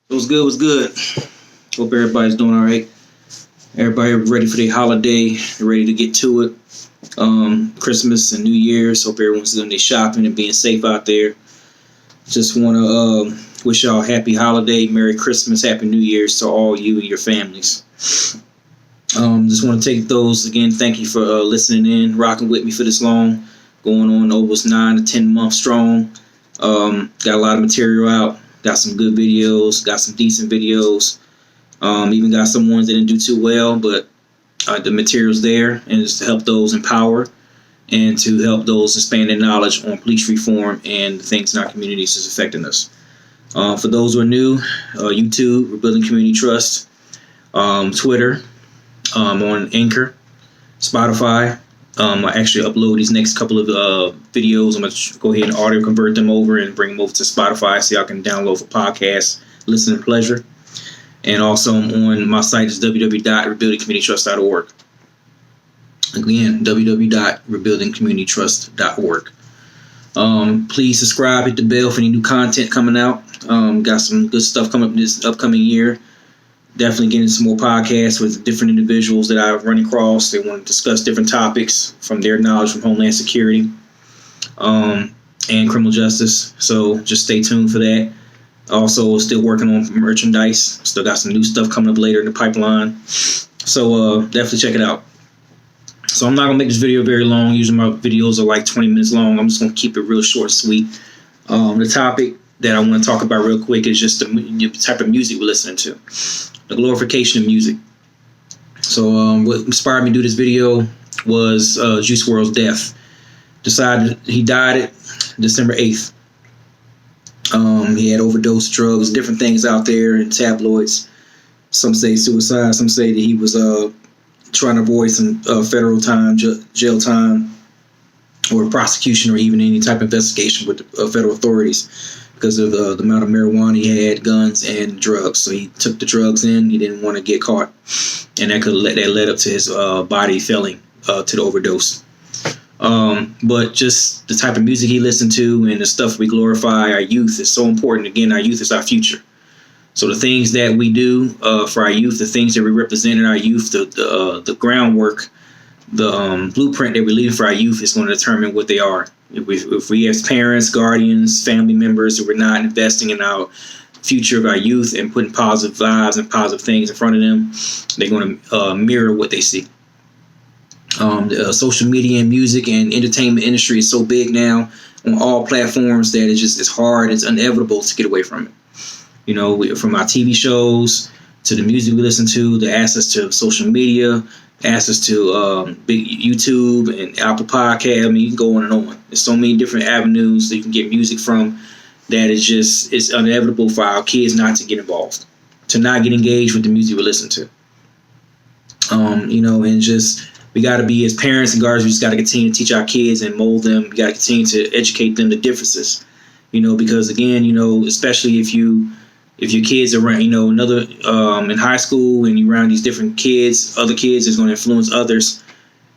It was good. It was good. Hope everybody's doing all right. Everybody ready for the holiday. Ready to get to it. Christmas and New Year's. Hope everyone's doing their shopping and being safe out there. Just want to wish y'all happy holiday, Merry Christmas, Happy New Year's to all you and your families. Just want to take those again. Thank you for listening in, rocking with me for this long. Going on almost 9 to 10 months strong. Got a lot of material out. Got some good videos. Got some decent videos. Even got some ones that didn't do too well, but the material's there, and it's to help those empower and to help those expand their knowledge on police reform and the things in our communities that's affecting us. For those who are new, YouTube, Rebuilding Community Trust, Twitter, on Anchor, Spotify. I actually upload these next couple of videos. I'm going to go ahead and audio convert them over and bring them over to Spotify so y'all can download for podcasts, listening pleasure. And also on my site is www.rebuildingcommunitytrust.org. Again, www.rebuildingcommunitytrust.org. Please subscribe, hit the bell for any new content coming out. Got some good stuff coming up this upcoming year. Definitely getting some more podcasts with different individuals that I've run across. They want to discuss different topics from their knowledge from Homeland Security and criminal justice. So just stay tuned for that. Also, still working on merchandise. Still got some new stuff coming up later in the pipeline. So definitely check it out. So I'm not going to make this video very long. Usually my videos are like 20 minutes long. I'm just going to keep it real short and sweet. The topic that I want to talk about real quick is just the type of music we're listening to. The glorification of music. So what inspired me to do this video was Juice WRLD's death. He died December 8th. He had overdose drugs, different things out there in tabloids. Some say suicide. Some say that he was trying to avoid some federal time, jail time, or prosecution, or even any type of investigation with the federal authorities because of the amount of marijuana he had, guns, and drugs. So he took the drugs in. He didn't want to get caught, and that led up to his body failing to the overdose. But just the type of music he listened to and the stuff we glorify, our youth, is so important. Again, our youth is our future. So the things that we do for our youth, the things that we represent in our youth, the groundwork, the blueprint that we leave for our youth is going to determine what they are. If we as parents, guardians, family members, if we're not investing in our future of our youth and putting positive vibes and positive things in front of them, they're going to mirror what they see. The social media and music and entertainment industry is so big now on all platforms that it's hard, it's inevitable to get away from it. You know, from our TV shows to the music we listen to, the access to social media, access to big YouTube and Apple Podcast. I mean, you can go on and on. There's so many different avenues that you can get music from that it's inevitable for our kids not to get involved, to not get engaged with the music we listen to. And just we got to be, as parents and guardians, we just got to continue to teach our kids and mold them. We got to continue to educate them the differences, because again, especially if your kids are around, another in high school and you're around these different kids, other kids is going to influence others.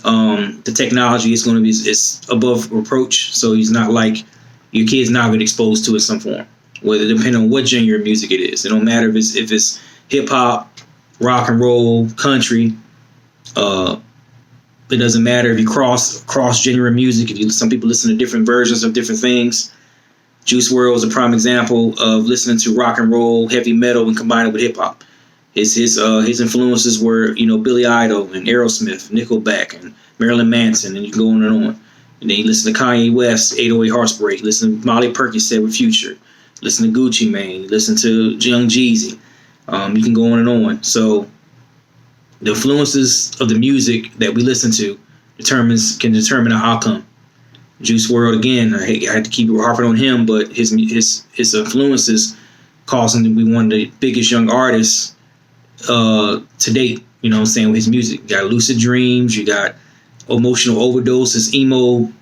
The technology is going to be it's above reproach, so he's not like your kid's not going to be exposed to it in some form. Whether depending on what genre of music it is, it don't matter if it's hip hop, rock and roll, country. It doesn't matter if you cross genre music. Some people listen to different versions of different things. Juice WRLD is a prime example of listening to rock and roll, heavy metal, and combine it with hip hop. His influences were, Billy Idol and Aerosmith, Nickelback, and Marilyn Manson, and you can go on and on. And then you listen to Kanye West, 808 Heartbreak. Listen to Molly Perkins with Future. Listen to Gucci Mane. Listen to Young Jeezy. You can go on and on. So the influences of the music that we listen to can determine our outcome. Juice WRLD, again, I had to keep harping on him, but his influences caused him to be one of the biggest young artists to date. With his music. You got Lucid Dreams, you got Emotional Overdoses, emo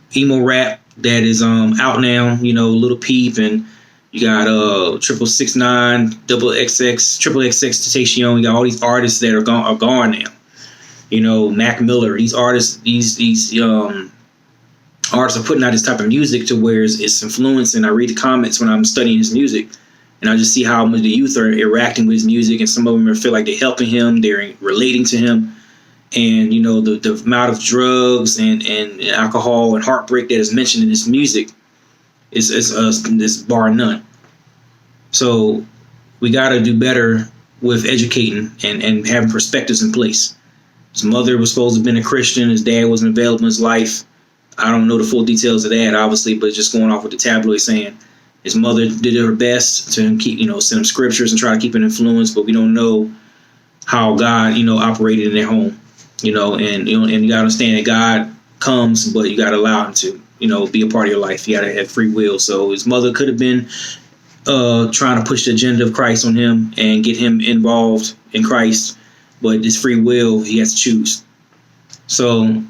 rap that is out now. Lil Peep, and you got 6ix9ine, XXXTentacion. You got all these artists that are gone now. Mac Miller. These artists, these artists are putting out this type of music to where it's influencing. I read the comments when I'm studying his music, And I just see how much the youth are interacting with his music, and some of them feel like they're helping him, they're relating to him. And, you know, the amount of drugs and alcohol and heartbreak that is mentioned in his music is bar none. So we got to do better with educating and having perspectives in place. His mother was supposed to have been a Christian. His dad wasn't available in his life. I don't know the full details of that, obviously, but just going off with the tabloid saying his mother did her best to keep, send him scriptures and try to keep an influence, but we don't know how God, operated in their home, and you got to understand that God comes, but you got to allow him to, be a part of your life. You got to have free will. So his mother could have been trying to push the agenda of Christ on him and get him involved in Christ, but his free will, he has to choose. So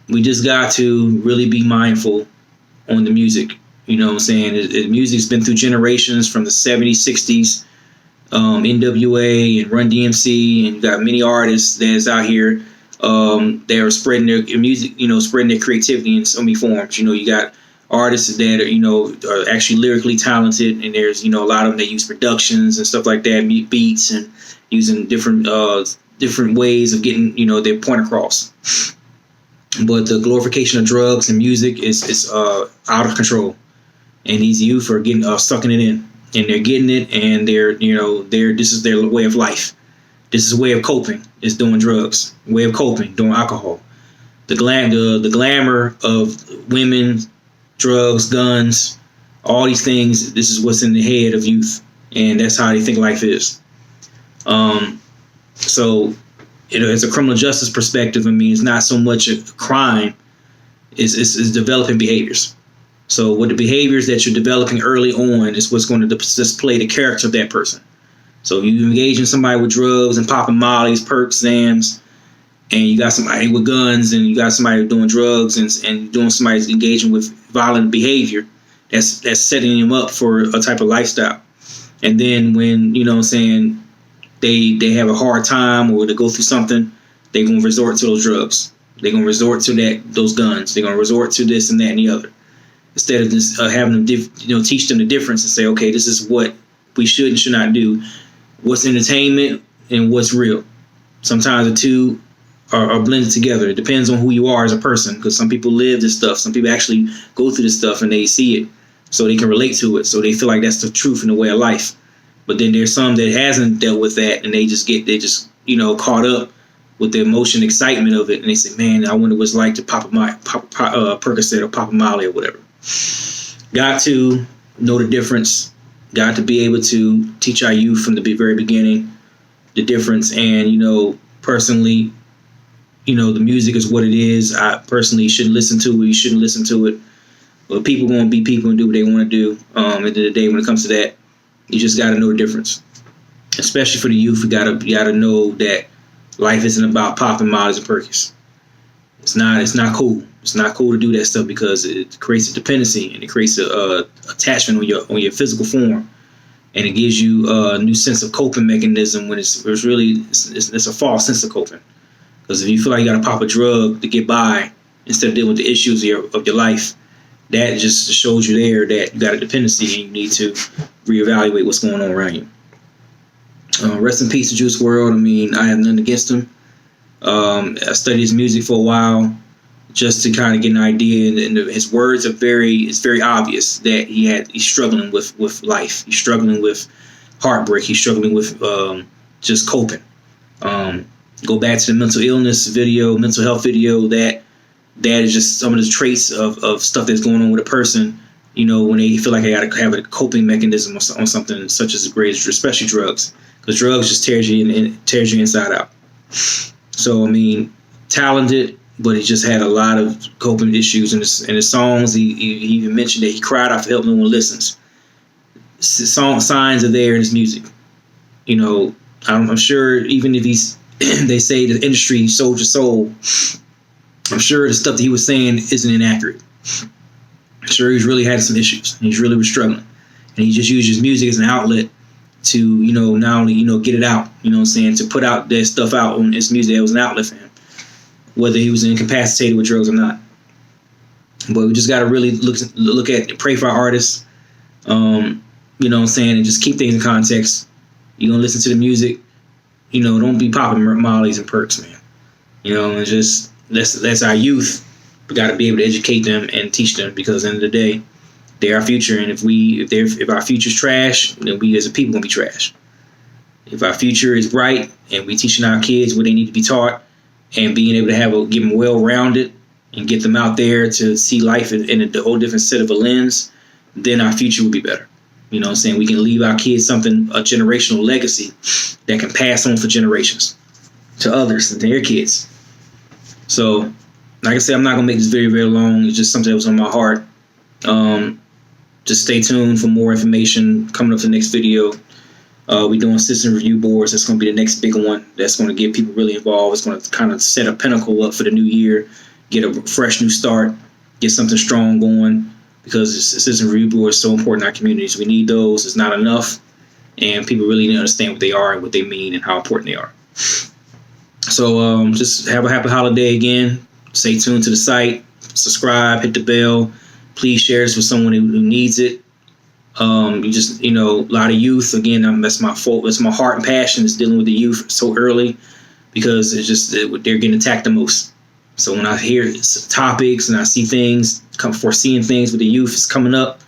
we just got to really be mindful on the music. You know what I'm saying? The music's been through generations from the 70s, 60s, NWA and Run DMC, and you got many artists that's out here that are spreading their music, spreading their creativity in so many forms. You got artists that are, are actually lyrically talented, and there's, a lot of them that use productions and stuff like that, beats, and using different ways of getting, their point across. But the glorification of drugs and music is out of control, and these youth are getting sucking it in, and they're getting it, and this is their way of life. This is a way of coping. Is doing drugs. Way of coping, doing alcohol. The glamour of women, drugs, guns, all these things. This is what's in the head of youth, and that's how they think life is. So, as a criminal justice perspective, I mean, it's not so much a crime. It's developing behaviors. So, what the behaviors that you're developing early on is what's going to display the character of that person. So, you engage in somebody with drugs and popping mollies, perks, Zams, and you got somebody with guns, and you got somebody doing drugs, and doing somebody's engaging with violent behavior. That's setting them up for a type of lifestyle. And then when they have a hard time or they go through something, they're gonna resort to those drugs. They're gonna resort to those guns. They're gonna resort to this and that and the other. Instead of just having them teach them the difference and say, okay, this is what we should and should not do. What's entertainment and what's real. Sometimes the two are blended together. It depends on who you are as a person, because some people live this stuff. Some people actually go through this stuff and they see it, so they can relate to it. So they feel like that's the truth and the way of life. But then there's some that hasn't dealt with that, and they just caught up with the emotion, excitement of it, and they say, "Man, I wonder what it's like to pop a Percocet or pop a Molly or whatever." Got to know the difference. Got to be able to teach our youth from the very beginning the difference. And personally, the music is what it is. I personally shouldn't listen to it. You shouldn't listen to it. But people going to be people and do what they want to do. At the end of the day, when it comes to that, you just got to know the difference. Especially for the youth, you gotta know that life isn't about popping mollies and perkies. It's not cool. It's not cool to do that stuff, because it creates a dependency, and it creates a attachment on your physical form, and it gives you a new sense of coping mechanism when it's a false sense of coping. Because if you feel like you got to pop a drug to get by instead of dealing with the issues of your life, that just shows you there that you got a dependency and you need to reevaluate what's going on around you. Rest in peace to Juice WRLD. I mean, I have nothing against him. I studied his music for a while just to kind of get an idea, and his words are it's very obvious that he's struggling with life. He's struggling with heartbreak. He's struggling with just coping. Go back to the mental illness video, mental health video, that is just some of the traits of stuff that's going on with a person, when they feel like they got to have a coping mechanism on something such as especially drugs, because drugs just tears you inside out. So, I mean, talented, but he just had a lot of coping issues in his songs. He even mentioned that he cried out for help, no one listens. Signs are there in his music. I'm sure even if they say the industry sold your soul, I'm sure the stuff that he was saying isn't inaccurate. I'm sure he's really had some issues. He's really was struggling. And he just used his music as an outlet to, not only, get it out, to put out that stuff out on his music. That was an outlet for him, whether he was incapacitated with drugs or not. But we just got to really look at, pray for our artists. You know what I'm saying? And just keep things in context. You're gonna listen to the music. You know, don't be popping mollies and perks, man. You know, and just that's our youth. We got to be able to educate them and teach them, because at the end of the day, they're our future. And if our future's trash, then we as a people gonna be trash. If our future is bright and we teaching our kids what they need to be taught, and being able to give them well-rounded and get them out there to see life in a whole different set of a lens, then our future will be better. You know what I'm saying? We can leave our kids a generational legacy that can pass on for generations to others and their kids. So, like I said, I'm not going to make this very, very long. It's just something that was on my heart. Just stay tuned for more information coming up to the next video. We're doing citizen review boards. That's going to be the next big one. That's going to get people really involved. It's going to kind of set a pinnacle up for the new year, get a fresh new start, get something strong going, because citizen review boards are so important in our communities. We need those. It's not enough. And people really need to understand what they are and what they mean and how important they are. So just have a happy holiday again. Stay tuned to the site. Subscribe. Hit the bell. Please share this with someone who needs it. A lot of youth. Again, that's my fault. It's my heart and passion is dealing with the youth so early, because they're getting attacked the most. So when I hear topics and I see things, foreseeing things with the youth is coming up,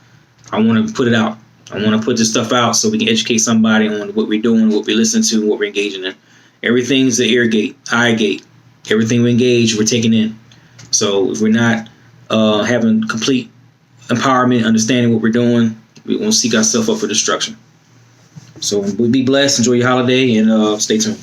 I want to put it out. I want to put this stuff out so we can educate somebody on what we're doing, what we're listening to, and what we're engaging in. Everything's the ear gate, eye gate. Everything we engage, we're taking in. So if we're not having complete empowerment, understanding what we're doing, we won't seek ourselves up for destruction. So be blessed, enjoy your holiday, and stay tuned.